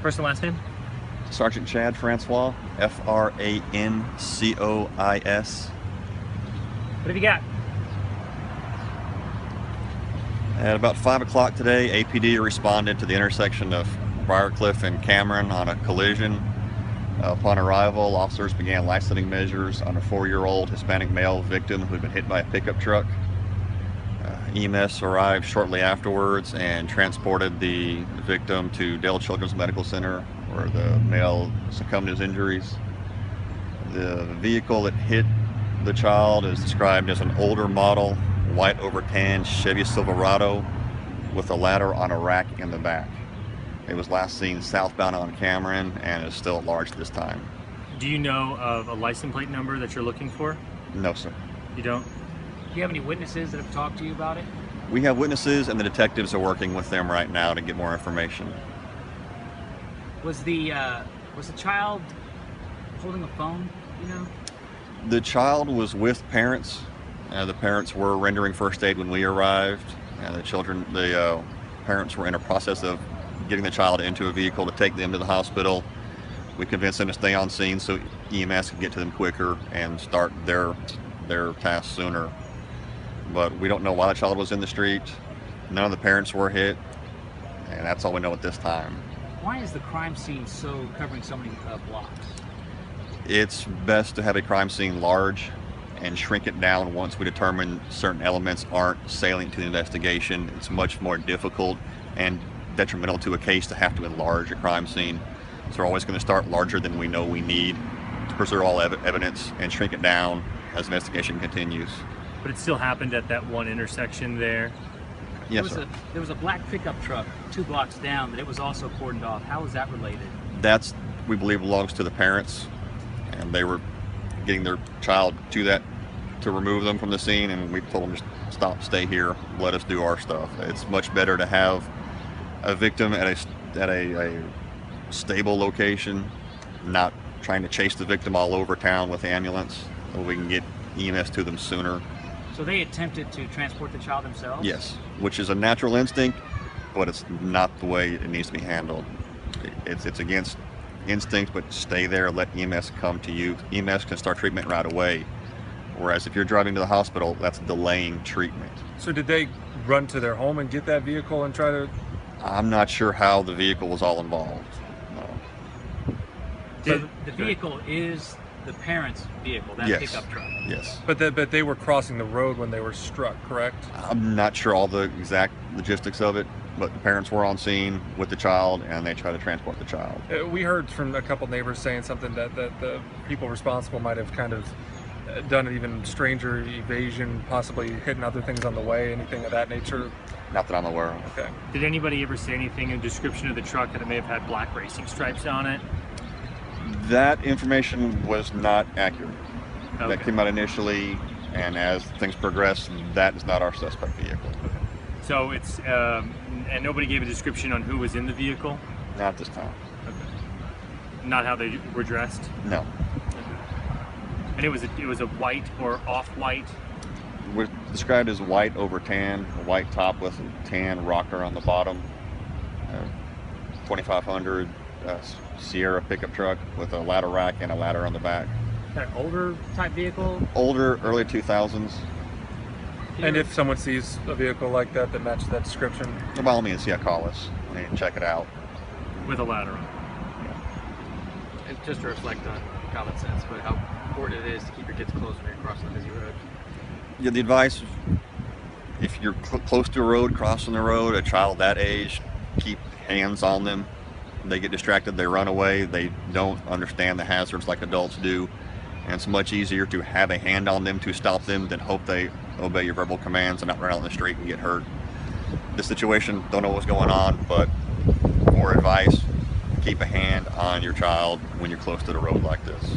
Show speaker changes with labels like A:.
A: First and last name?
B: Sergeant Chad Francois, Francois.
A: What have you got?
B: At about 5 o'clock today, APD responded to the intersection of Briarcliff and Cameron on a collision. Upon arrival, officers began licensing measures on a 4-year-old Hispanic male victim who had been hit by a pickup truck. EMS arrived shortly afterwards and transported the victim to Dale Children's Medical Center, where the male succumbed to his injuries. The vehicle that hit the child is described as an older model, white over tan Chevy Silverado with a ladder on a rack in the back. It was last seen southbound on Cameron and is still at large this time.
A: Do you know of a license plate number that you're looking for?
B: No, sir.
A: You don't?
C: Do you have any witnesses that have talked to you about it?
B: We have witnesses, and the detectives are working with them right now to get more information.
C: Was the child holding a phone, you know?
B: The child was with parents. The parents were rendering first aid when we arrived. The parents were in a process of getting the child into a vehicle to take them to the hospital. We convinced them to stay on scene so EMS could get to them quicker and start their task sooner. But we don't know why the child was in the street. None of the parents were hit, and that's all we know at this time.
C: Why is the crime scene covering so many blocks?
B: It's best to have a crime scene large and shrink it down once we determine certain elements aren't salient to the investigation. It's much more difficult and detrimental to a case to have to enlarge a crime scene. So we're always going to start larger than we know we need to preserve all evidence and shrink it down as the investigation continues.
A: But it still happened at that one intersection there?
B: Yes, sir.
C: There was a black pickup truck 2 blocks down that it was also cordoned off. How is that related?
B: That's, we believe, belongs to the parents, and they were getting their child to remove them from the scene, and we told them to stop, stay here, let us do our stuff. It's much better to have a victim at a stable location, not trying to chase the victim all over town with the ambulance, so we can get EMS to them sooner.
C: So they attempted to transport the child themselves?
B: Yes, which is a natural instinct, but it's not the way it needs to be handled. It's against instinct, but stay there, let EMS come to you. EMS can start treatment right away, whereas if you're driving to the hospital, that's delaying treatment.
D: So did they run to their home and get that vehicle and try to...
B: I'm not sure how the vehicle was all involved. No.
C: So the vehicle is the parents' vehicle, that
B: Yes.
C: pickup truck?
B: Yes.
D: But they were crossing the road when they were struck, correct?
B: I'm not sure all the exact logistics of it, but the parents were on scene with the child, and they tried to transport the child.
D: We heard from a couple neighbors saying something that the people responsible might have kind of done an even stranger evasion, possibly hidden other things on the way, anything of that nature?
B: Not that I'm aware of.
D: Okay.
A: Did anybody ever say anything in the description of the truck that it may have had black racing stripes on it?
B: That information was not accurate.
A: Okay.
B: That came out initially, and as things progressed, that is not our suspect vehicle.
A: So it's, and nobody gave a description on who was in the vehicle?
B: Not this time.
A: Okay. Not how they were dressed?
B: No.
A: And it was a white or off-white?
B: We're described as white over tan, a white top with a tan rocker on the bottom. 2500 Sierra pickup truck with a ladder rack and a ladder on the back.
C: That older type vehicle?
B: Older, early 2000s.
D: And if someone sees a vehicle like that that matches that description?
B: By all means, yeah, call us and check it out.
A: With a ladder on.
C: It's just to reflect on common sense, but how important it is to keep your kids close when you're crossing a busy road.
B: Yeah, the advice, if you're close to a road, crossing the road, a child that age, keep hands on them. They get distracted, they run away, they don't understand the hazards like adults do. And it's much easier to have a hand on them to stop them than hope they obey your verbal commands and not run out on the street and get hurt. This situation, don't know what's going on, but for advice, keep a hand on your child when you're close to the road like this.